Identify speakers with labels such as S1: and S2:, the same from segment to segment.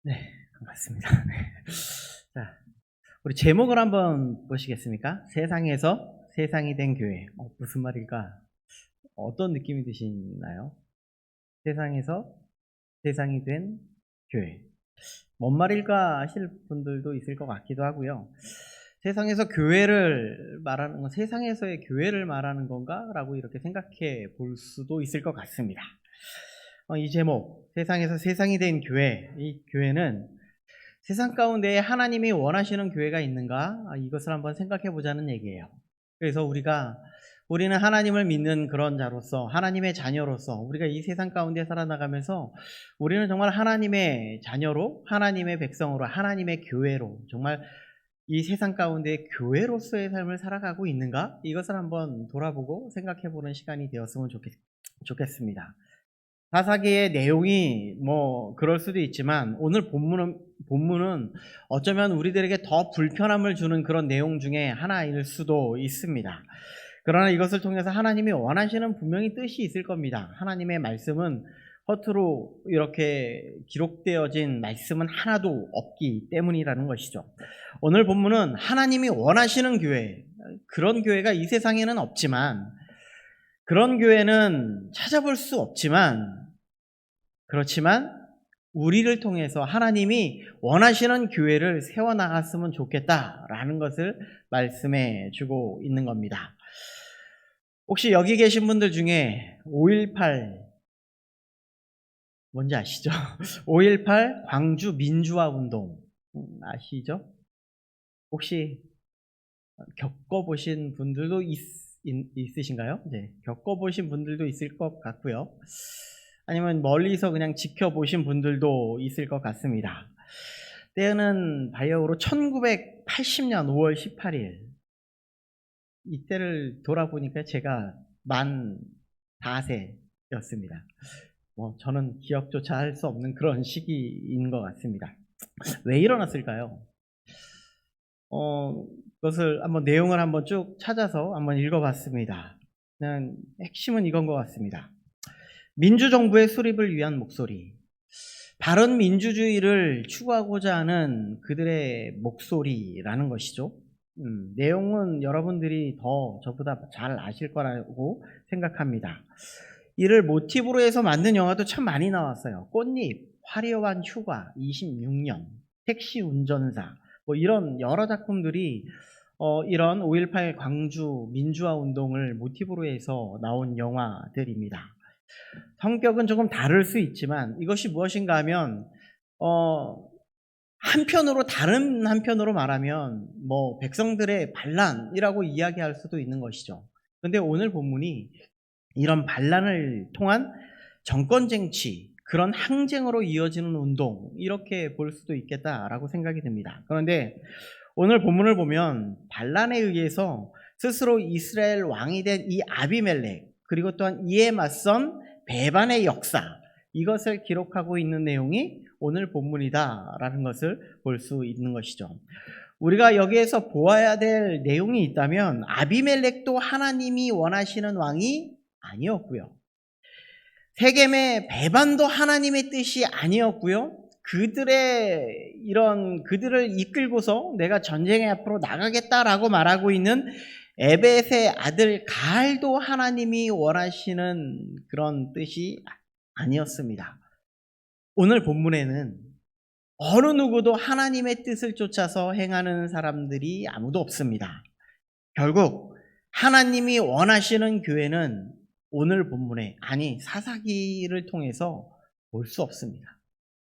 S1: 네, 반갑습니다. 네. 자, 우리 제목을 한번 보시겠습니까? 세상에서 세상이 된 교회. 무슨 말일까? 어떤 느낌이 드시나요? 세상에서 세상이 된 교회. 뭔 말일까 하실 분들도 있을 것 같기도 하고요. 세상에서 교회를 말하는 건 세상에서의 교회를 말하는 건가? 라고 이렇게 생각해 볼 수도 있을 것 같습니다. 이 제목, 세상에서 세상이 된 교회. 이 교회는 세상 가운데 하나님이 원하시는 교회가 있는가? 이것을 한번 생각해 보자는 얘기예요. 그래서 우리는 하나님을 믿는 그런 자로서, 하나님의 자녀로서, 우리가 이 세상 가운데 살아나가면서 우리는 정말 하나님의 자녀로, 하나님의 백성으로, 하나님의 교회로, 정말 이 세상 가운데 교회로서의 삶을 살아가고 있는가? 이것을 한번 돌아보고 생각해 보는 시간이 되었으면 좋겠습니다. 사사기의 내용이 그럴 수도 있지만 오늘 본문은 어쩌면 우리들에게 더 불편함을 주는 그런 내용 중에 하나일 수도 있습니다. 그러나 이것을 통해서 하나님이 원하시는 분명히 뜻이 있을 겁니다. 하나님의 말씀은 허투루 이렇게 기록되어진 말씀은 하나도 없기 때문이라는 것이죠. 오늘 본문은 하나님이 원하시는 교회, 그런 교회가 이 세상에는 없지만, 그런 교회는 찾아볼 수 없지만, 그렇지만 우리를 통해서 하나님이 원하시는 교회를 세워나갔으면 좋겠다라는 것을 말씀해 주고 있는 겁니다. 혹시 여기 계신 분들 중에 5.18 뭔지 아시죠? 5.18 광주 민주화 운동 아시죠? 혹시 겪어보신 분들도 있으신가요? 네, 겪어보신 분들도 있을 것 같고요. 아니면 멀리서 그냥 지켜보신 분들도 있을 것 같습니다. 때는 바야흐로 1980년 5월 18일. 이때를 돌아보니까 제가 만 4세였습니다. 저는 기억조차 할 수 없는 그런 시기인 것 같습니다. 왜 일어났을까요? 그것을 내용을 한번 쭉 찾아서 한번 읽어봤습니다. 그냥 핵심은 이건 것 같습니다. 민주정부의 수립을 위한 목소리, 바른 민주주의를 추구하고자 하는 그들의 목소리라는 것이죠. 내용은 여러분들이 더 저보다 잘 아실 거라고 생각합니다. 이를 모티브로 해서 만든 영화도 참 많이 나왔어요. 꽃잎, 화려한 휴가, 26년, 택시 운전사, 이런 여러 작품들이 이런 5.18 광주 민주화 운동을 모티브로 해서 나온 영화들입니다. 성격은 조금 다를 수 있지만 이것이 무엇인가 하면 다른 한편으로 말하면 백성들의 반란이라고 이야기할 수도 있는 것이죠. 그런데 오늘 본문이 이런 반란을 통한 정권쟁취, 그런 항쟁으로 이어지는 운동, 이렇게 볼 수도 있겠다라고 생각이 듭니다. 그런데 오늘 본문을 보면 반란에 의해서 스스로 이스라엘 왕이 된 이 아비멜렉, 그리고 또한 이에 맞선 배반의 역사, 이것을 기록하고 있는 내용이 오늘 본문이다라는 것을 볼 수 있는 것이죠. 우리가 여기에서 보아야 될 내용이 있다면 아비멜렉도 하나님이 원하시는 왕이 아니었고요. 세겜의 배반도 하나님의 뜻이 아니었고요. 그들을 이끌고서 내가 전쟁에 앞으로 나가겠다라고 말하고 있는 에벳의 아들 가알도 하나님이 원하시는 그런 뜻이 아니었습니다. 오늘 본문에는 어느 누구도 하나님의 뜻을 쫓아서 행하는 사람들이 아무도 없습니다. 결국 하나님이 원하시는 교회는 오늘 본문에, 사사기를 통해서 볼 수 없습니다.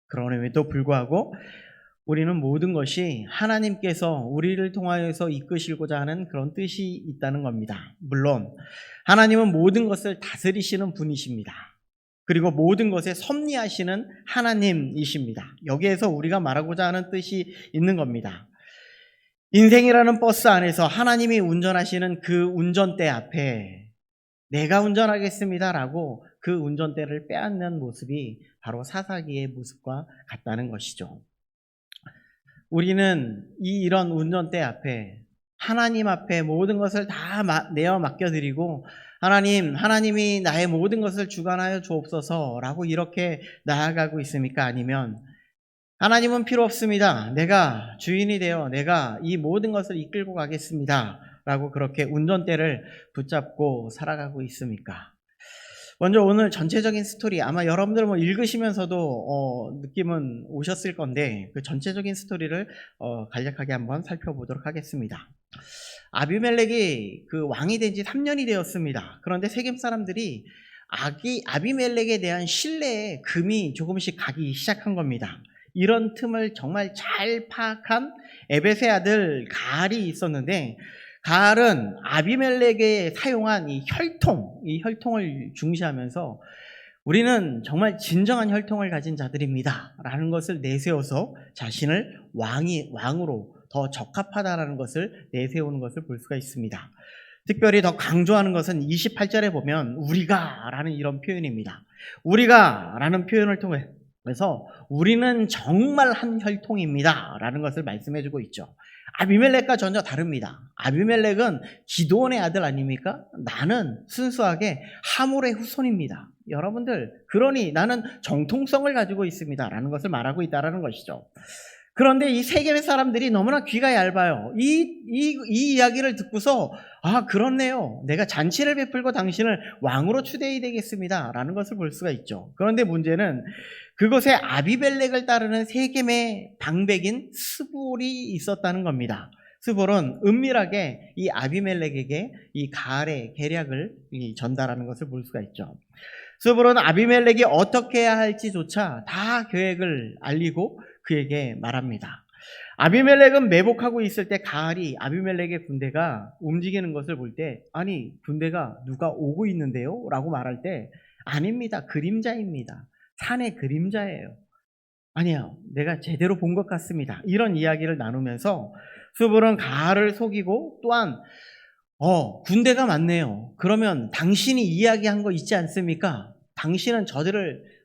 S1: 그럼에도 불구하고 우리는 모든 것이 하나님께서 우리를 통하여서 이끄시고자 하는 그런 뜻이 있다는 겁니다. 물론 하나님은 모든 것을 다스리시는 분이십니다. 그리고 모든 것에 섭리하시는 하나님이십니다. 여기에서 우리가 말하고자 하는 뜻이 있는 겁니다. 인생이라는 버스 안에서 하나님이 운전하시는 그 운전대 앞에 내가 운전하겠습니다라고 그 운전대를 빼앗는 모습이 바로 사사기의 모습과 같다는 것이죠. 우리는 이런 운전대 앞에 하나님 앞에 모든 것을 다 내어 맡겨드리고 하나님이 나의 모든 것을 주관하여 주옵소서라고 이렇게 나아가고 있습니까? 아니면 하나님은 필요 없습니다. 내가 주인이 되어 내가 이 모든 것을 이끌고 가겠습니다. 라고 그렇게 운전대를 붙잡고 살아가고 있습니까? 먼저 오늘 전체적인 스토리, 아마 여러분들 읽으시면서도 느낌은 오셨을 건데 그 전체적인 스토리를 간략하게 한번 살펴보도록 하겠습니다. 아비멜렉이 그 왕이 된 지 3년이 되었습니다. 그런데 세겜 사람들이 아비멜렉에 대한 신뢰에 금이 조금씩 가기 시작한 겁니다. 이런 틈을 정말 잘 파악한 에벳의 아들 가알이 있었는데, 가알은 아비멜렉에 사용한 이 혈통을 중시하면서 우리는 정말 진정한 혈통을 가진 자들입니다 라는 것을 내세워서 자신을 왕으로 더 적합하다라는 것을 내세우는 것을 볼 수가 있습니다. 특별히 더 강조하는 것은 28절에 보면 우리가 라는 이런 표현입니다. 우리가 라는 표현을 통해서 우리는 정말 한 혈통입니다 라는 것을 말씀해주고 있죠. 아비멜렉과 전혀 다릅니다. 아비멜렉은 기드온의 아들 아닙니까? 나는 순수하게 하몰의 후손입니다. 여러분들, 그러니 나는 정통성을 가지고 있습니다 라는 것을 말하고 있다는 것이죠. 그런데 이 세겜의 사람들이 너무나 귀가 얇아요. 이 이야기를 듣고서 그렇네요. 내가 잔치를 베풀고 당신을 왕으로 추대해야 되겠습니다 라는 것을 볼 수가 있죠. 그런데 문제는 그곳에 아비멜렉을 따르는 세겜의 방백인 스볼이 있었다는 겁니다. 스볼은 은밀하게 이 아비멜렉에게 이 가알의 계략을 전달하는 것을 볼 수가 있죠. 스볼은 아비멜렉이 어떻게 해야 할지조차 다 계획을 알리고 그에게 말합니다. 아비멜렉은 매복하고 있을 때 가알이 아비멜렉의 군대가 움직이는 것을 볼 때 아니 군대가 누가 오고 있는데요? 라고 말할 때 아닙니다. 그림자입니다. 산의 그림자예요. 아니요. 내가 제대로 본 것 같습니다. 이런 이야기를 나누면서 스볼은 가알을 속이고 또한 군대가 많네요. 그러면 당신이 이야기한 거 있지 않습니까? 당신은 저들을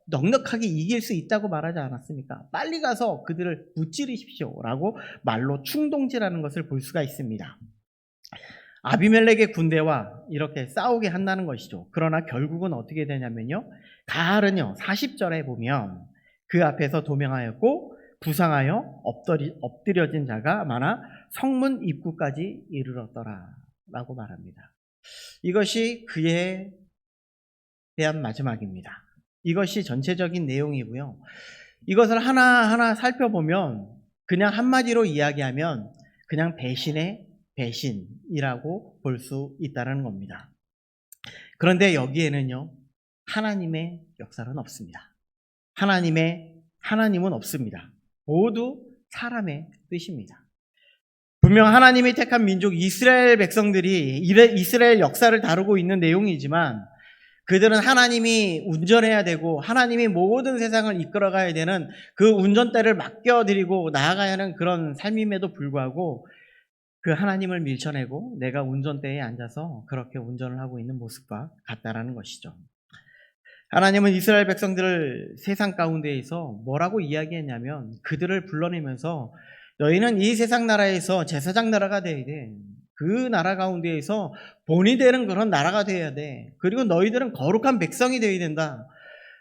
S1: 넉넉하게 이길 수 있다고 말하지 않았습니까? 빨리 가서 그들을 무찌르십시오 라고 말로 충동질하는 것을 볼 수가 있습니다. 아비멜렉의 군대와 이렇게 싸우게 한다는 것이죠. 그러나 결국은 어떻게 되냐면요, 가알은요 40절에 보면 그 앞에서 도명하였고 부상하여 엎드려진 자가 많아 성문 입구까지 이르렀더라 라고 말합니다. 이것이 그에 대한 마지막입니다. 이것이 전체적인 내용이고요. 이것을 하나하나 살펴보면 그냥 한마디로 이야기하면 그냥 배신의 배신이라고 볼 수 있다는 겁니다. 그런데 여기에는요, 하나님의 역사는 없습니다. 하나님은 없습니다. 모두 사람의 뜻입니다. 분명 하나님이 택한 민족 이스라엘 백성들이 이스라엘 역사를 다루고 있는 내용이지만 그들은 하나님이 운전해야 되고 하나님이 모든 세상을 이끌어가야 되는 그 운전대를 맡겨드리고 나아가야 하는 그런 삶임에도 불구하고 그 하나님을 밀쳐내고 내가 운전대에 앉아서 그렇게 운전을 하고 있는 모습과 같다라는 것이죠. 하나님은 이스라엘 백성들을 세상 가운데에서 뭐라고 이야기했냐면 그들을 불러내면서 너희는 이 세상 나라에서 제사장 나라가 되어야 돼. 그 나라 가운데에서 본이 되는 그런 나라가 되어야 돼. 그리고 너희들은 거룩한 백성이 되어야 된다.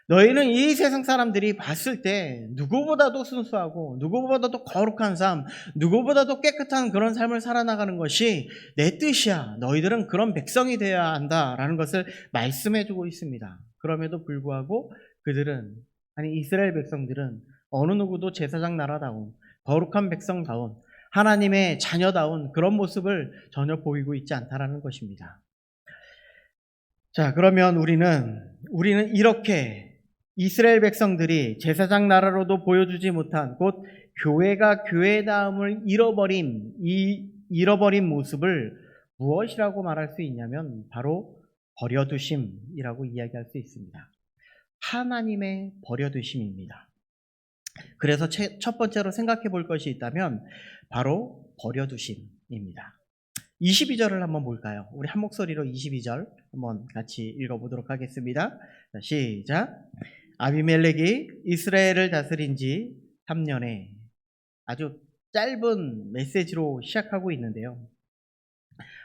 S1: 너희는 이 세상 사람들이 봤을 때 누구보다도 순수하고 누구보다도 거룩한 삶, 누구보다도 깨끗한 그런 삶을 살아나가는 것이 내 뜻이야. 너희들은 그런 백성이 되어야 한다라는 것을 말씀해주고 있습니다. 그럼에도 불구하고 이스라엘 백성들은 어느 누구도 제사장 나라다운 거룩한 백성다운 하나님의 자녀다운 그런 모습을 전혀 보이고 있지 않다라는 것입니다. 자, 그러면 우리는 이렇게 이스라엘 백성들이 제사장 나라로도 보여주지 못한 곧 교회가 교회다움을 잃어버린 모습을 무엇이라고 말할 수 있냐면 바로 버려두심이라고 이야기할 수 있습니다. 하나님의 버려두심입니다. 그래서 첫 번째로 생각해 볼 것이 있다면 바로 버려두심입니다. 22절을 한번 볼까요? 우리 한 목소리로 22절 한번 같이 읽어보도록 하겠습니다. 자, 시작. 아비멜렉이 이스라엘을 다스린 지 3년에 아주 짧은 메시지로 시작하고 있는데요.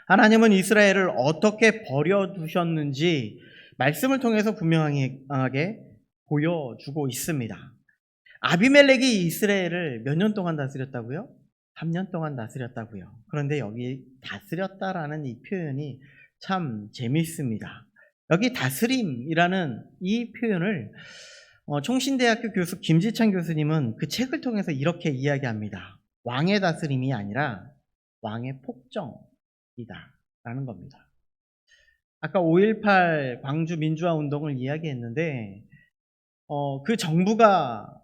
S1: 하나님은 이스라엘을 어떻게 버려두셨는지 말씀을 통해서 분명하게 보여주고 있습니다. 아비멜렉이 이스라엘을 몇 년 동안 다스렸다고요? 3년 동안 다스렸다고요. 그런데 여기 다스렸다라는 이 표현이 참 재미있습니다. 여기 다스림이라는 이 표현을 총신대학교 교수 김지찬 교수님은 그 책을 통해서 이렇게 이야기합니다. 왕의 다스림이 아니라 왕의 폭정이다라는 겁니다. 아까 5.18 광주 민주화 운동을 이야기했는데 그 정부가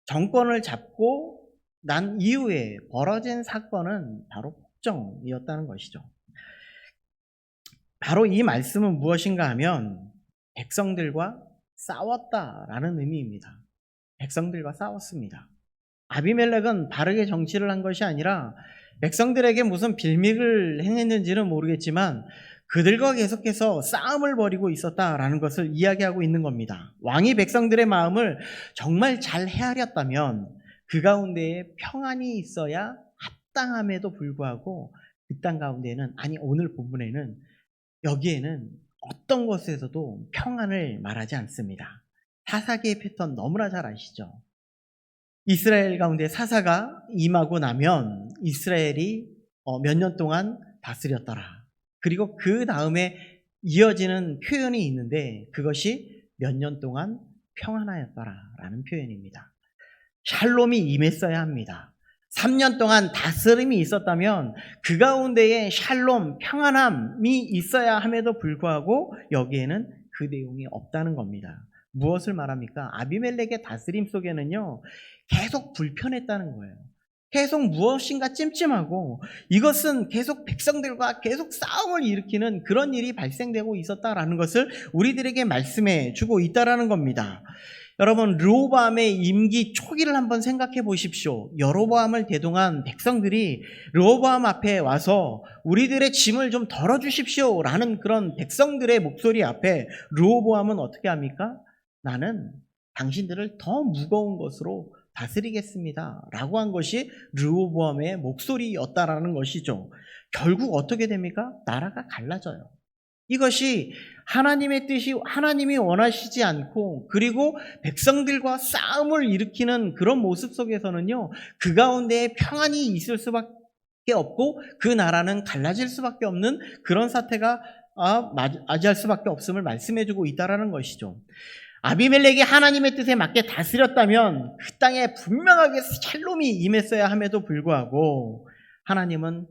S1: 정권을 잡고 난 이후에 벌어진 사건은 바로 폭정이었다는 것이죠. 바로 이 말씀은 무엇인가 하면 백성들과 싸웠다라는 의미입니다. 백성들과 싸웠습니다. 아비멜렉은 바르게 정치를 한 것이 아니라 백성들에게 무슨 빌미를 행했는지는 모르겠지만 그들과 계속해서 싸움을 벌이고 있었다라는 것을 이야기하고 있는 겁니다. 왕이 백성들의 마음을 정말 잘 헤아렸다면 그 가운데에 평안이 있어야 합당함에도 불구하고 그 땅 가운데에는, 아니 오늘 본문에는 여기에는 어떤 것에서도 평안을 말하지 않습니다. 사사기의 패턴 너무나 잘 아시죠? 이스라엘 가운데 사사가 임하고 나면 이스라엘이 몇 년 동안 다스렸더라. 그리고 그 다음에 이어지는 표현이 있는데 그것이 몇 년 동안 평안하였더라라는 표현입니다. 샬롬이 임했어야 합니다. 3년 동안 다스림이 있었다면 그 가운데에 샬롬, 평안함이 있어야 함에도 불구하고 여기에는 그 내용이 없다는 겁니다. 무엇을 말합니까? 아비멜렉의 다스림 속에는요, 계속 불편했다는 거예요. 계속 무엇인가 찜찜하고 이것은 계속 백성들과 계속 싸움을 일으키는 그런 일이 발생되고 있었다라는 것을 우리들에게 말씀해 주고 있다라는 겁니다. 여러분, 르호보암의 임기 초기를 한번 생각해 보십시오. 여로보암을 대동한 백성들이 르호보암 앞에 와서 우리들의 짐을 좀 덜어주십시오 라는 그런 백성들의 목소리 앞에 르호보암은 어떻게 합니까? 나는 당신들을 더 무거운 것으로 다스리겠습니다 라고 한 것이 르호보암의 목소리였다라는 것이죠. 결국 어떻게 됩니까? 나라가 갈라져요. 이것이 하나님의 뜻이, 하나님이 원하시지 않고 그리고 백성들과 싸움을 일으키는 그런 모습 속에서는요, 그 가운데에 평안이 있을 수밖에 없고 그 나라는 갈라질 수밖에 없는 그런 사태가 맞이할 수밖에 없음을 말씀해주고 있다는 것이죠. 아비멜렉이 하나님의 뜻에 맞게 다스렸다면 그 땅에 분명하게 샬롬이 임했어야 함에도 불구하고 하나님은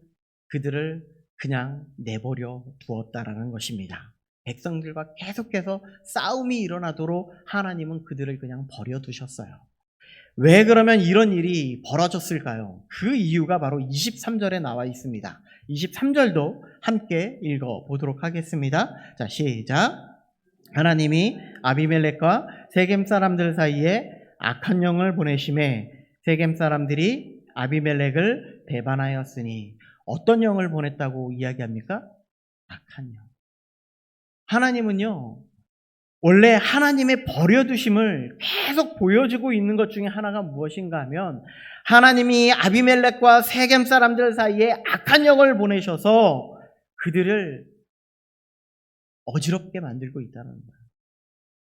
S1: 그들을 그냥 내버려 두었다라는 것입니다. 백성들과 계속해서 싸움이 일어나도록 하나님은 그들을 그냥 버려두셨어요. 왜 그러면 이런 일이 벌어졌을까요? 그 이유가 바로 23절에 나와 있습니다. 23절도 함께 읽어보도록 하겠습니다. 자, 시작. 하나님이 아비멜렉과 세겜 사람들 사이에 악한 영을 보내심에 세겜 사람들이 아비멜렉을 배반하였으니, 어떤 영을 보냈다고 이야기합니까? 악한 영. 하나님은요, 원래 하나님의 버려두심을 계속 보여주고 있는 것 중에 하나가 무엇인가 하면 하나님이 아비멜렉과 세겜 사람들 사이에 악한 영을 보내셔서 그들을 어지럽게 만들고 있다는 거예요.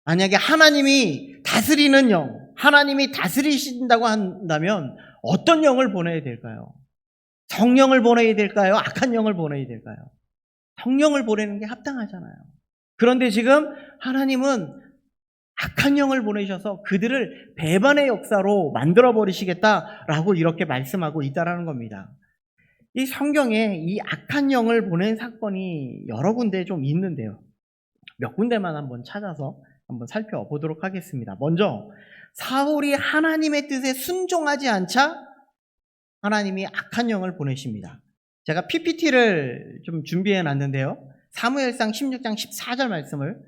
S1: 만약에 하나님이 다스리는 영, 하나님이 다스리신다고 한다면 어떤 영을 보내야 될까요? 성령을 보내야 될까요? 악한 영을 보내야 될까요? 성령을 보내는 게 합당하잖아요. 그런데 지금 하나님은 악한 영을 보내셔서 그들을 배반의 역사로 만들어버리시겠다라고 이렇게 말씀하고 있다는 겁니다. 이 성경에 이 악한 영을 보낸 사건이 여러 군데 좀 있는데요. 몇 군데만 한번 찾아서 한번 살펴보도록 하겠습니다. 먼저 사울이 하나님의 뜻에 순종하지 않자 하나님이 악한 영을 보내십니다. 제가 PPT를 좀 준비해 놨는데요. 사무엘상 16장 14절 말씀을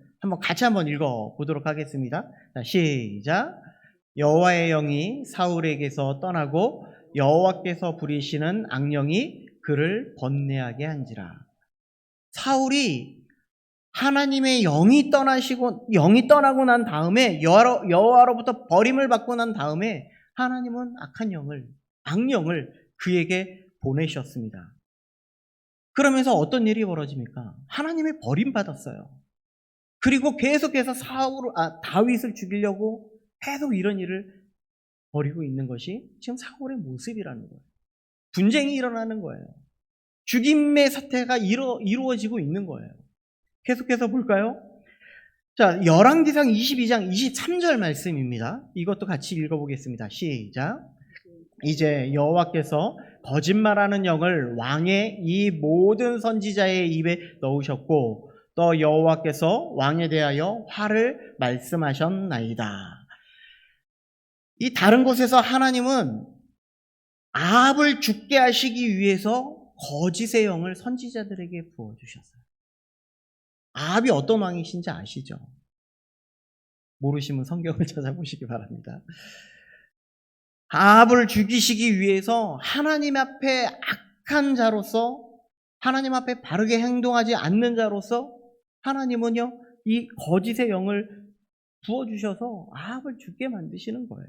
S1: 같이 한번 읽어보도록 하겠습니다. 자, 시작. 여호와의 영이 사울에게서 떠나고 여호와께서 부리시는 악령이 그를 번뇌하게 한지라. 사울이 하나님의 영이 떠나고 난 다음에 여호와로부터 버림을 받고 난 다음에 하나님은 악령을 그에게 보내셨습니다. 그러면서 어떤 일이 벌어집니까? 하나님의 버림받았어요. 그리고 계속해서 다윗을 죽이려고 계속 이런 일을 버리고 있는 것이 지금 사울의 모습이라는 거예요. 분쟁이 일어나는 거예요. 죽임의 사태가 이루어지고 있는 거예요. 계속해서 볼까요? 자, 열왕기상 22장 23절 말씀입니다. 이것도 같이 읽어보겠습니다. 시작. 이제 여호와께서 거짓말하는 영을 왕의 이 모든 선지자의 입에 넣으셨고 또 여호와께서 왕에 대하여 화를 말씀하셨나이다. 이 다른 곳에서 하나님은 아합을 죽게 하시기 위해서 거짓의 영을 선지자들에게 부어주셨어요. 아합이 어떤 왕이신지 아시죠? 모르시면 성경을 찾아보시기 바랍니다. 아합을 죽이시기 위해서 하나님 앞에 악한 자로서, 하나님 앞에 바르게 행동하지 않는 자로서 하나님은요, 이 거짓의 영을 부어주셔서 아합을 죽게 만드시는 거예요.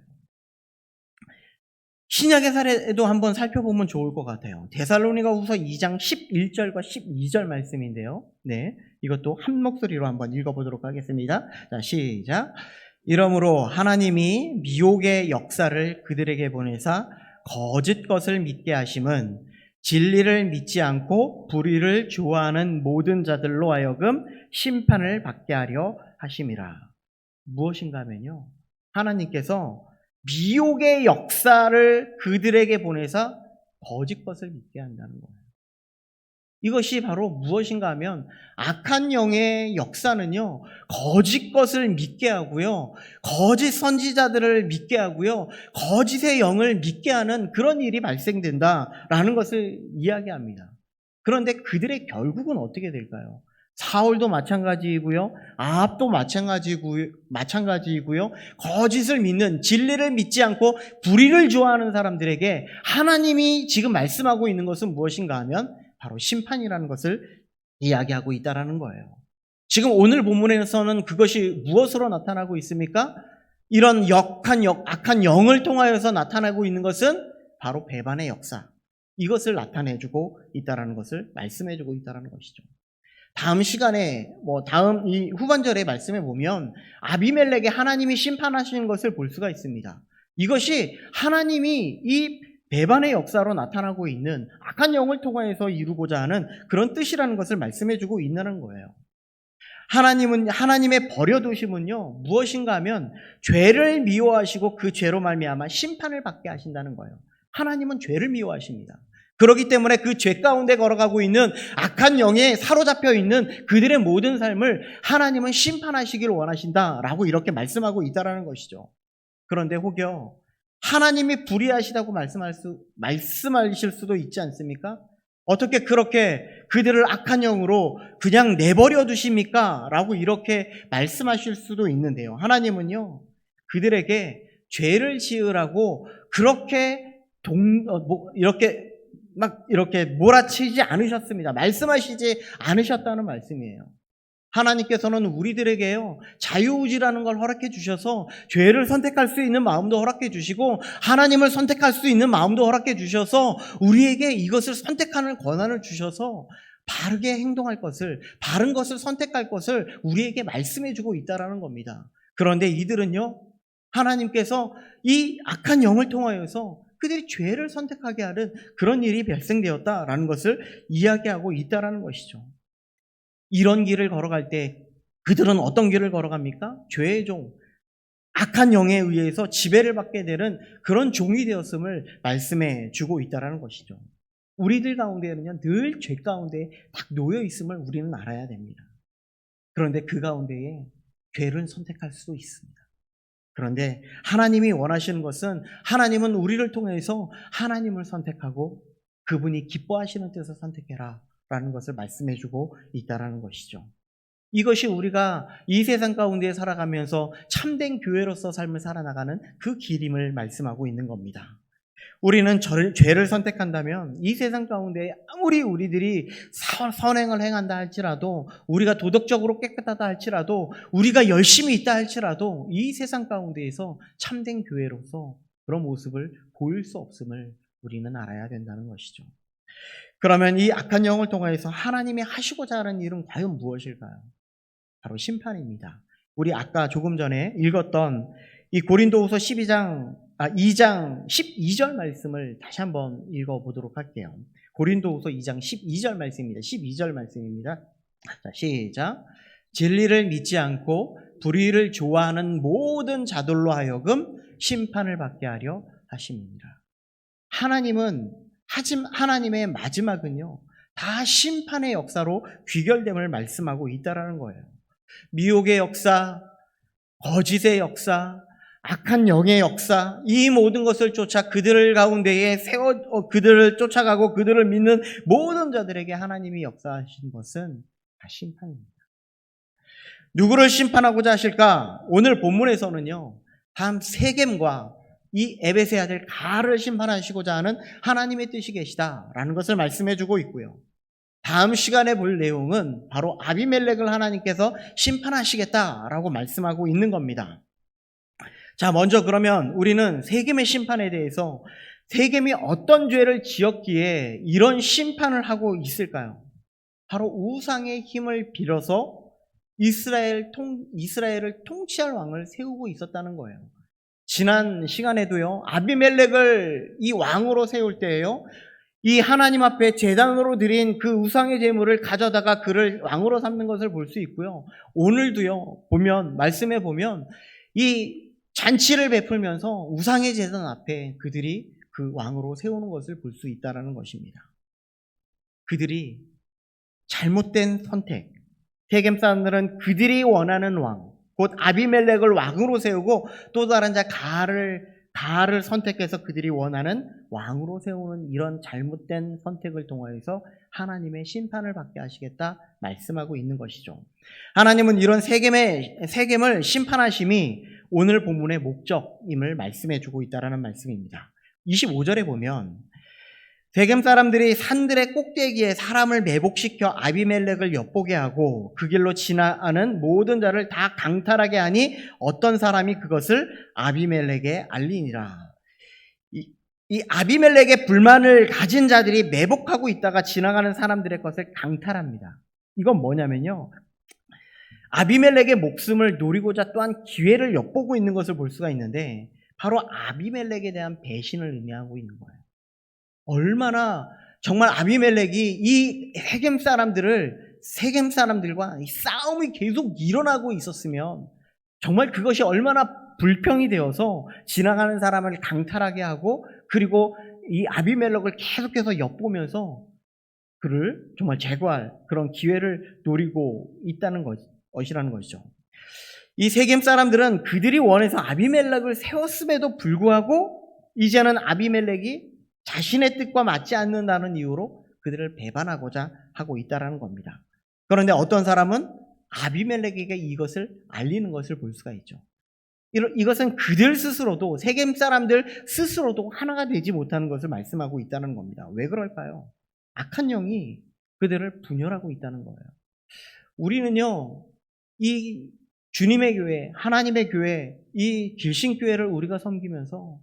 S1: 신약의 사례도 한번 살펴보면 좋을 것 같아요. 데살로니가후서 2장 11절과 12절 말씀인데요. 네, 이것도 한 목소리로 한번 읽어보도록 하겠습니다. 자, 시작. 이러므로 하나님이 미혹의 역사를 그들에게 보내사 거짓 것을 믿게 하심은 진리를 믿지 않고 불의를 좋아하는 모든 자들로 하여금 심판을 받게 하려 하심이라. 무엇인가 하면요, 하나님께서 미혹의 역사를 그들에게 보내서 거짓 것을 믿게 한다는 거예요. 이것이 바로 무엇인가 하면 악한 영의 역사는요, 거짓 것을 믿게 하고요, 거짓 선지자들을 믿게 하고요, 거짓의 영을 믿게 하는 그런 일이 발생된다라는 것을 이야기합니다. 그런데 그들의 결국은 어떻게 될까요? 사울도 마찬가지이고요, 아합도 마찬가지이고요, 거짓을 믿는, 진리를 믿지 않고 불의를 좋아하는 사람들에게 하나님이 지금 말씀하고 있는 것은 무엇인가 하면 바로 심판이라는 것을 이야기하고 있다는 거예요. 지금 오늘 본문에서는 그것이 무엇으로 나타나고 있습니까? 이런 악한 영을 통하여서 나타나고 있는 것은 바로 배반의 역사, 이것을 나타내주고 있다는 것을 말씀해주고 있다는 것이죠. 다음 시간에 다음 이 후반절의 말씀에 보면 아비멜렉에 하나님이 심판하시는 것을 볼 수가 있습니다. 이것이 하나님이 이 배반의 역사로 나타나고 있는 악한 영을 통해서 이루고자 하는 그런 뜻이라는 것을 말씀해주고 있다는 거예요. 하나님의 버려두심은요, 무엇인가 하면 죄를 미워하시고 그 죄로 말미암아 심판을 받게 하신다는 거예요. 하나님은 죄를 미워하십니다. 그렇기 때문에 그 죄 가운데 걸어가고 있는 악한 영에 사로잡혀 있는 그들의 모든 삶을 하나님은 심판하시길 원하신다라고 이렇게 말씀하고 있다는 것이죠. 그런데 혹여 하나님이 불의하시다고 말씀하실 수도 있지 않습니까? 어떻게 그렇게 그들을 악한 영으로 그냥 내버려 두십니까? 라고 이렇게 말씀하실 수도 있는데요. 하나님은요, 그들에게 죄를 지으라고 그렇게 이렇게 몰아치지 않으셨습니다. 말씀하시지 않으셨다는 말씀이에요. 하나님께서는 우리들에게요, 자유의지라는 걸 허락해 주셔서 죄를 선택할 수 있는 마음도 허락해 주시고 하나님을 선택할 수 있는 마음도 허락해 주셔서 우리에게 이것을 선택하는 권한을 주셔서 바르게 행동할 것을, 바른 것을 선택할 것을 우리에게 말씀해 주고 있다는 겁니다. 그런데 이들은요, 하나님께서 이 악한 영을 통하여서 그들이 죄를 선택하게 하는 그런 일이 발생되었다라는 것을 이야기하고 있다는 것이죠. 이런 길을 걸어갈 때 그들은 어떤 길을 걸어갑니까? 죄의 종, 악한 영에 의해서 지배를 받게 되는 그런 종이 되었음을 말씀해 주고 있다는 것이죠. 우리들 가운데는요, 늘 죄 가운데 딱 놓여 있음을 우리는 알아야 됩니다. 그런데 그 가운데에 죄를 선택할 수도 있습니다. 그런데 하나님이 원하시는 것은, 하나님은 우리를 통해서 하나님을 선택하고 그분이 기뻐하시는 뜻을 선택해라 라는 것을 말씀해주고 있다는 것이죠. 이것이 우리가 이 세상 가운데 살아가면서 참된 교회로서 삶을 살아나가는 그 길임을 말씀하고 있는 겁니다. 우리는 죄를 선택한다면 이 세상 가운데 아무리 우리들이 선행을 행한다 할지라도, 우리가 도덕적으로 깨끗하다 할지라도, 우리가 열심히 있다 할지라도 이 세상 가운데에서 참된 교회로서 그런 모습을 보일 수 없음을 우리는 알아야 된다는 것이죠. 그러면 이 악한 영을 통해서 하나님이 하시고자 하는 일은 과연 무엇일까요? 바로 심판입니다. 우리 아까 조금 전에 읽었던 이 고린도후서 2장 12절 말씀을 다시 한번 읽어보도록 할게요. 고린도후서 2장 12절 말씀입니다. 12절 말씀입니다. 자, 시작. 진리를 믿지 않고 불의를 좋아하는 모든 자들로 하여금 심판을 받게 하려 하심이니라. 하나님의 마지막은요, 다 심판의 역사로 귀결됨을 말씀하고 있다라는 거예요. 미혹의 역사, 거짓의 역사, 악한 영의 역사, 이 모든 것을 쫓아 그들을 가운데에 그들을 쫓아가고 그들을 믿는 모든 자들에게 하나님이 역사하신 것은 다 심판입니다. 누구를 심판하고자 하실까? 오늘 본문에서는요, 다음 세겜과 이 에베스의 아들 가를 심판하시고자 하는 하나님의 뜻이 계시다라는 것을 말씀해주고 있고요. 다음 시간에 볼 내용은 바로 아비멜렉을 하나님께서 심판하시겠다라고 말씀하고 있는 겁니다. 자, 먼저 그러면 우리는 세겜의 심판에 대해서 세겜이 어떤 죄를 지었기에 이런 심판을 하고 있을까요? 바로 우상의 힘을 빌어서 이스라엘을 통치할 왕을 세우고 있었다는 거예요. 지난 시간에도요, 아비멜렉을 이 왕으로 세울 때에요, 이 하나님 앞에 제단으로 드린 그 우상의 제물을 가져다가 그를 왕으로 삼는 것을 볼 수 있고요. 오늘도요, 말씀에 보면 이 잔치를 베풀면서 우상의 제단 앞에 그들이 그 왕으로 세우는 것을 볼 수 있다는 것입니다. 그들이 잘못된 선택, 세겜 사람들은 그들이 원하는 왕, 곧 아비멜렉을 왕으로 세우고 또 다른 자 가를 선택해서 그들이 원하는 왕으로 세우는 이런 잘못된 선택을 통하여서 하나님의 심판을 받게 하시겠다 말씀하고 있는 것이죠. 하나님은 이런 세겜을 심판하심이 오늘 본문의 목적임을 말씀해주고 있다는 말씀입니다. 25절에 보면 세겜 사람들이 산들의 꼭대기에 사람을 매복시켜 아비멜렉을 엿보게 하고 그 길로 지나가는 모든 자를 다 강탈하게 하니 어떤 사람이 그것을 아비멜렉에 알리니라. 이 아비멜렉의 불만을 가진 자들이 매복하고 있다가 지나가는 사람들의 것을 강탈합니다. 이건 뭐냐면요, 아비멜렉의 목숨을 노리고자 또한 기회를 엿보고 있는 것을 볼 수가 있는데, 바로 아비멜렉에 대한 배신을 의미하고 있는 거예요. 얼마나 정말 아비멜렉이 이 세겜 사람들과 이 싸움이 계속 일어나고 있었으면 정말 그것이 얼마나 불평이 되어서 지나가는 사람을 강탈하게 하고, 그리고 이 아비멜렉을 계속해서 엿보면서 그를 정말 제거할 그런 기회를 노리고 있다는 것이라는 것이죠. 이 세겜 사람들은 그들이 원해서 아비멜렉을 세웠음에도 불구하고 이제는 아비멜렉이 자신의 뜻과 맞지 않는다는 이유로 그들을 배반하고자 하고 있다는 겁니다. 그런데 어떤 사람은 아비멜렉에게 이것을 알리는 것을 볼 수가 있죠. 이것은 그들 스스로도, 세겜 사람들 스스로도 하나가 되지 못하는 것을 말씀하고 있다는 겁니다. 왜 그럴까요? 악한 영이 그들을 분열하고 있다는 거예요. 우리는요, 이 주님의 교회, 하나님의 교회, 이 길신교회를 우리가 섬기면서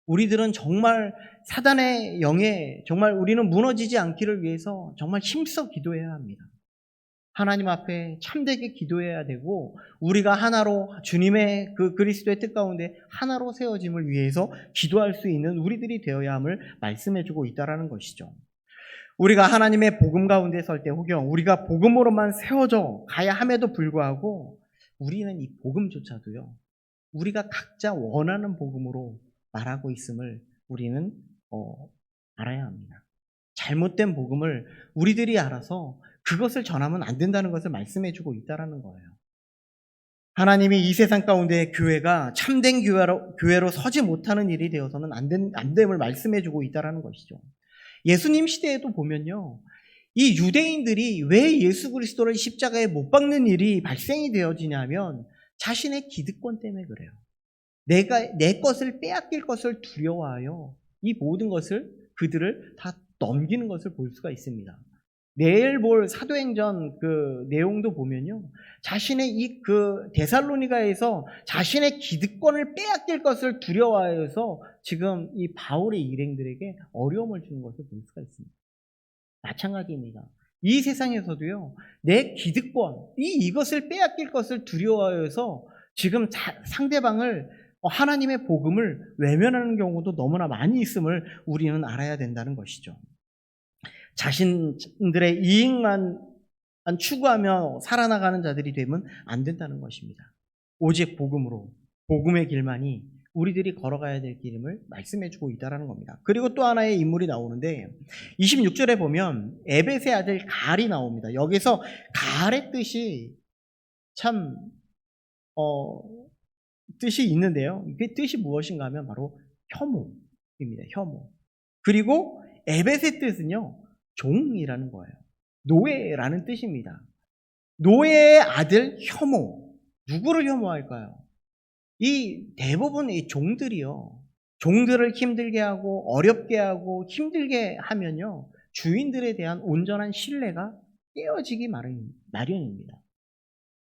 S1: 우리들은 정말 사단의 영에 정말 우리는 무너지지 않기를 위해서 정말 힘써 기도해야 합니다. 하나님 앞에 참되게 기도해야 되고, 우리가 하나로 주님의 그 그리스도의 뜻 가운데 하나로 세워짐을 위해서 기도할 수 있는 우리들이 되어야 함을 말씀해주고 있다는 것이죠. 우리가 하나님의 복음 가운데 설 때, 혹여 우리가 복음으로만 세워져 가야 함에도 불구하고 우리는 이 복음조차도요, 우리가 각자 원하는 복음으로 말하고 있음을 우리는 알아야 합니다. 잘못된 복음을 우리들이 알아서 그것을 전하면 안 된다는 것을 말씀해주고 있다는 거예요. 하나님이 이 세상 가운데 교회가 참된 교회로 서지 못하는 일이 되어서는 안 됨을 말씀해주고 있다는 것이죠. 예수님 시대에도 보면요, 이 유대인들이 왜 예수 그리스도를 십자가에 못 박는 일이 발생이 되어지냐면 자신의 기득권 때문에 그래요. 내 것을 빼앗길 것을 두려워하여 이 모든 것을 그들을 다 넘기는 것을 볼 수가 있습니다. 내일 볼 사도행전 그 내용도 보면요, 자신의 데살로니가에서 자신의 기득권을 빼앗길 것을 두려워하여서 지금 이 바울의 일행들에게 어려움을 주는 것을 볼 수가 있습니다. 마찬가지입니다. 이 세상에서도요, 내 기득권, 이것을 빼앗길 것을 두려워하여서 지금 상대방을 하나님의 복음을 외면하는 경우도 너무나 많이 있음을 우리는 알아야 된다는 것이죠. 자신들의 이익만 추구하며 살아나가는 자들이 되면 안 된다는 것입니다. 오직 복음으로, 복음의 길만이 우리들이 걸어가야 될 길임을 말씀해주고 있다는 겁니다. 그리고 또 하나의 인물이 나오는데 26절에 보면 에벳의 아들 갈이 나옵니다. 여기서 갈의 뜻이 참 뜻이 있는데요. 그 뜻이 무엇인가 하면 바로 혐오입니다. 혐오. 그리고 에벳의 뜻은요, 종이라는 거예요. 노예라는 뜻입니다. 노예의 아들 혐오. 누구를 혐오할까요? 대부분 이 종들이요. 종들을 힘들게 하고 어렵게 하고 힘들게 하면요, 주인들에 대한 온전한 신뢰가 깨어지기 마련입니다.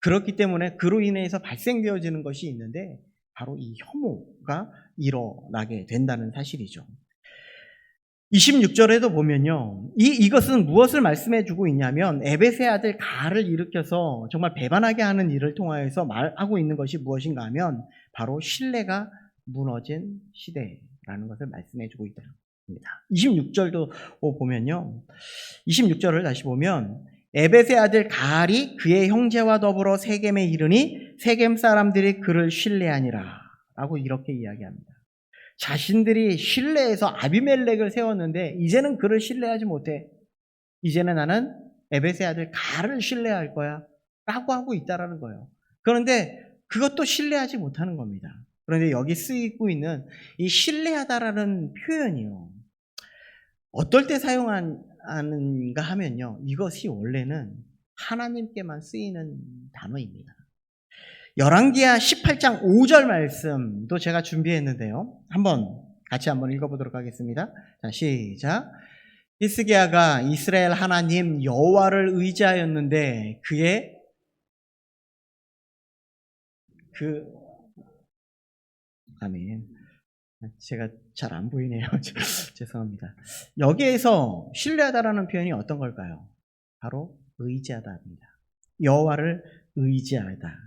S1: 그렇기 때문에 그로 인해서 발생되어지는 것이 있는데 바로 이 혐오가 일어나게 된다는 사실이죠. 26절에도 보면요, 이것은 무엇을 말씀해 주고 있냐면 에벳의 아들 갈을 일으켜서 정말 배반하게 하는 일을 통하여서 말하고 있는 것이 무엇인가 하면 바로 신뢰가 무너진 시대라는 것을 말씀해 주고 있다. 26절도 보면요, 26절을 다시 보면 에벳의 아들 갈이 그의 형제와 더불어 세겜에 이르니 세겜 사람들이 그를 신뢰하니라 라고 이렇게 이야기합니다. 자신들이 신뢰해서 아비멜렉을 세웠는데 이제는 그를 신뢰하지 못해. 이제는 나는 에벳의 아들 갈을 신뢰할 거야 라고 하고 있다라는 거예요. 그런데 그것도 신뢰하지 못하는 겁니다. 그런데 여기 쓰이고 있는 이 신뢰하다라는 표현이요, 어떨 때 사용하는가 하면요, 이것이 원래는 하나님께만 쓰이는 단어입니다. 열왕기하 18장 5절 말씀도 제가 준비했는데요, 같이 한번 읽어보도록 하겠습니다. 자, 시작. 히스기야가 이스라엘 하나님 여호와를 의지하였는데 아멘. 제가 잘 안 보이네요. 죄송합니다. 여기에서 신뢰하다라는 표현이 어떤 걸까요? 바로 의지하다입니다. 여호와를 의지하다.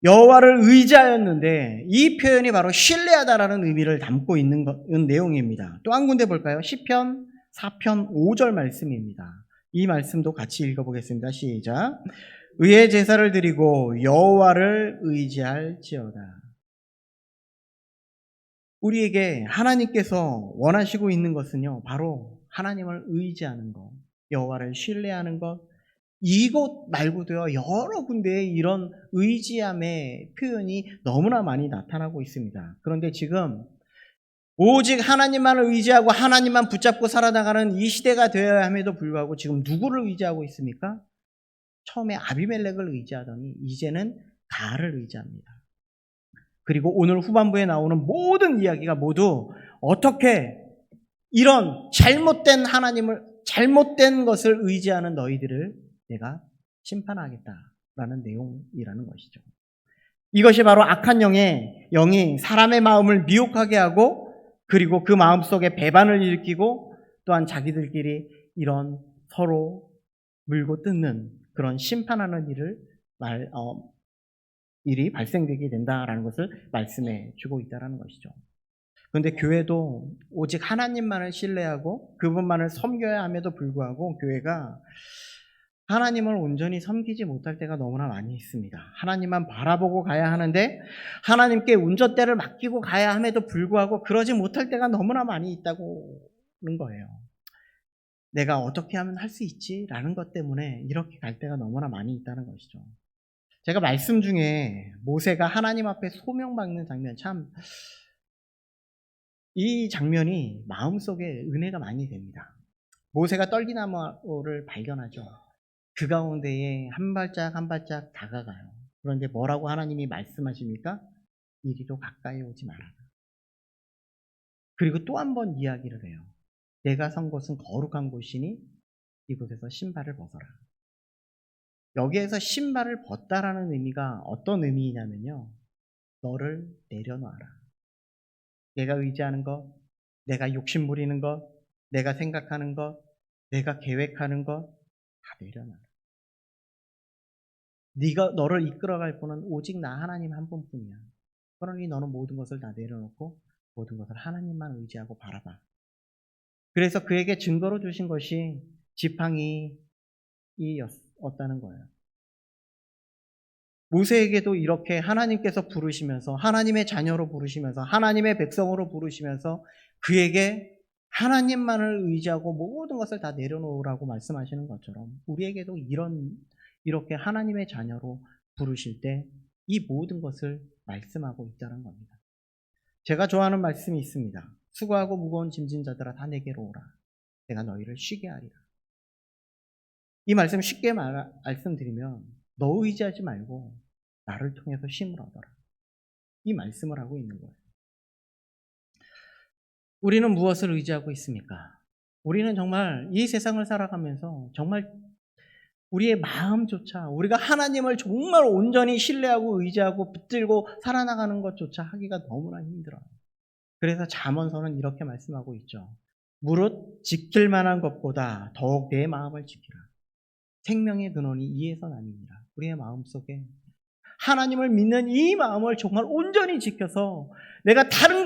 S1: 여호와를 의지하였는데 이 표현이 바로 신뢰하다라는 의미를 담고 있는 내용입니다. 또 한 군데 볼까요? 시편 4편 5절 말씀입니다. 이 말씀도 같이 읽어보겠습니다. 시작. 의의 제사를 드리고 여호와를 의지할지어다. 우리에게 하나님께서 원하시고 있는 것은요, 바로 하나님을 의지하는 것, 여호와를 신뢰하는 것, 이곳 말고도요, 여러 군데에 이런 의지함의 표현이 너무나 많이 나타나고 있습니다. 그런데 지금 오직 하나님만을 의지하고 하나님만 붙잡고 살아나가는 이 시대가 되어야 함에도 불구하고 지금 누구를 의지하고 있습니까? 처음에 아비멜렉을 의지하더니 이제는 갈을 의지합니다. 그리고 오늘 후반부에 나오는 모든 이야기가 모두 어떻게 이런 잘못된 것을 의지하는 너희들을 내가 심판하겠다라는 내용이라는 것이죠. 이것이 바로 악한 영이 사람의 마음을 미혹하게 하고, 그리고 그 마음속에 배반을 일으키고, 또한 자기들끼리 이런 서로 물고 뜯는 그런 심판하는 일이 발생되게 된다라는 것을 말씀해 주고 있다는 것이죠. 그런데 교회도 오직 하나님만을 신뢰하고 그분만을 섬겨야 함에도 불구하고 교회가 하나님을 온전히 섬기지 못할 때가 너무나 많이 있습니다. 하나님만 바라보고 가야 하는데 하나님께 운전대를 맡기고 가야 함에도 불구하고 그러지 못할 때가 너무나 많이 있다고는 거예요. 내가 어떻게 하면 할 수 있지? 라는 것 때문에 이렇게 갈 때가 너무나 많이 있다는 것이죠. 제가 말씀 중에 모세가 하나님 앞에 소명받는 장면, 이 장면이 마음속에 은혜가 많이 됩니다. 모세가 떨기나무를 발견하죠. 그 가운데에 한 발짝 한 발짝 다가가요. 그런데 뭐라고 하나님이 말씀하십니까? 이리로 가까이 오지 말아라. 그리고 또 한 번 이야기를 해요. 내가 선 곳은 거룩한 곳이니 이곳에서 신발을 벗어라. 여기에서 신발을 벗다라는 의미가 어떤 의미냐면요, 너를 내려놔라. 내가 의지하는 것, 내가 욕심 부리는 것, 내가 생각하는 것, 내가 계획하는 것 다 내려놔라. 너를 이끌어갈 분은 오직 나 하나님 한 분뿐이야. 그러니 너는 모든 것을 다 내려놓고 모든 것을 하나님만 의지하고 바라봐. 그래서 그에게 증거로 주신 것이 지팡이였다는 거예요. 모세에게도 이렇게 하나님께서 부르시면서 하나님의 자녀로 부르시면서 하나님의 백성으로 부르시면서 그에게 하나님만을 의지하고 모든 것을 다 내려놓으라고 말씀하시는 것처럼 우리에게도 이렇게 하나님의 자녀로 부르실 때 이 모든 것을 말씀하고 있다는 겁니다. 제가 좋아하는 말씀이 있습니다. 수고하고 무거운 짐진 자들아 다 내게로 오라. 내가 너희를 쉬게 하리라. 이 말씀 쉽게 말씀드리면 너 의지하지 말고 나를 통해서 쉼을 얻어라. 이 말씀을 하고 있는 거예요. 우리는 무엇을 의지하고 있습니까? 우리는 정말 이 세상을 살아가면서 정말 우리의 마음조차 우리가 하나님을 정말 온전히 신뢰하고 의지하고 붙들고 살아나가는 것조차 하기가 너무나 힘들어요. 그래서 잠언서는 이렇게 말씀하고 있죠. 무릇 지킬 만한 것보다 더욱 내 마음을 지키라. 생명의 근원이 이에서 나뉩니다. 우리의 마음속에 하나님을 믿는 이 마음을 정말 온전히 지켜서 내가 다른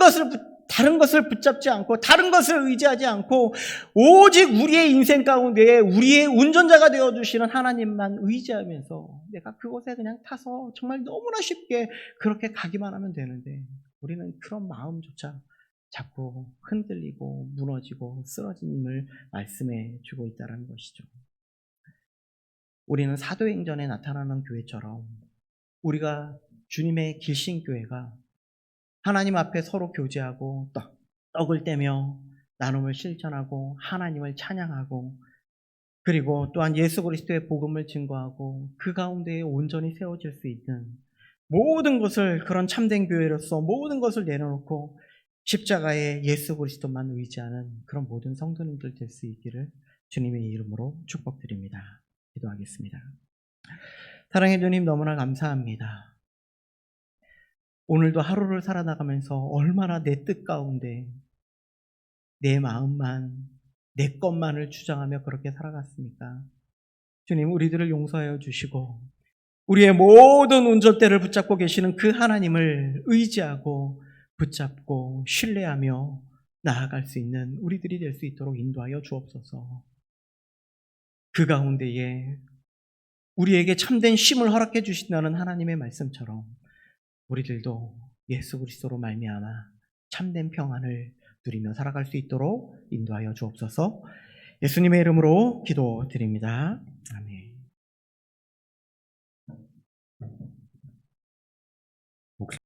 S1: 것을 붙잡지 않고 다른 것을 의지하지 않고 오직 우리의 인생 가운데에 우리의 운전자가 되어주시는 하나님만 의지하면서 내가 그곳에 그냥 타서 정말 너무나 쉽게 그렇게 가기만 하면 되는데 우리는 그런 마음조차 자꾸 흔들리고 무너지고 쓰러짐을 말씀해 주고 있다는 것이죠. 우리는 사도행전에 나타나는 교회처럼 우리가 주님의 길신교회가 하나님 앞에 서로 교제하고 떡을 떼며 나눔을 실천하고 하나님을 찬양하고 그리고 또한 예수 그리스도의 복음을 증거하고 그 가운데에 온전히 세워질 수 있는 모든 것을 그런 참된 교회로서 모든 것을 내려놓고 십자가에 예수 그리스도만 의지하는 그런 모든 성도님들 될 수 있기를 주님의 이름으로 축복드립니다. 기도하겠습니다. 사랑해 주님 너무나 감사합니다. 오늘도 하루를 살아나가면서 얼마나 내 뜻 가운데 내 마음만 내 것만을 주장하며 그렇게 살아갔습니까? 주님 우리들을 용서하여 주시고 우리의 모든 운전대를 붙잡고 계시는 그 하나님을 의지하고 붙잡고 신뢰하며 나아갈 수 있는 우리들이 될 수 있도록 인도하여 주옵소서. 그 가운데에 우리에게 참된 쉼을 허락해 주신다는 하나님의 말씀처럼 우리들도 예수 그리스도로 말미암아 참된 평안을 누리며 살아갈 수 있도록 인도하여 주옵소서. 예수님의 이름으로 기도드립니다. 아멘.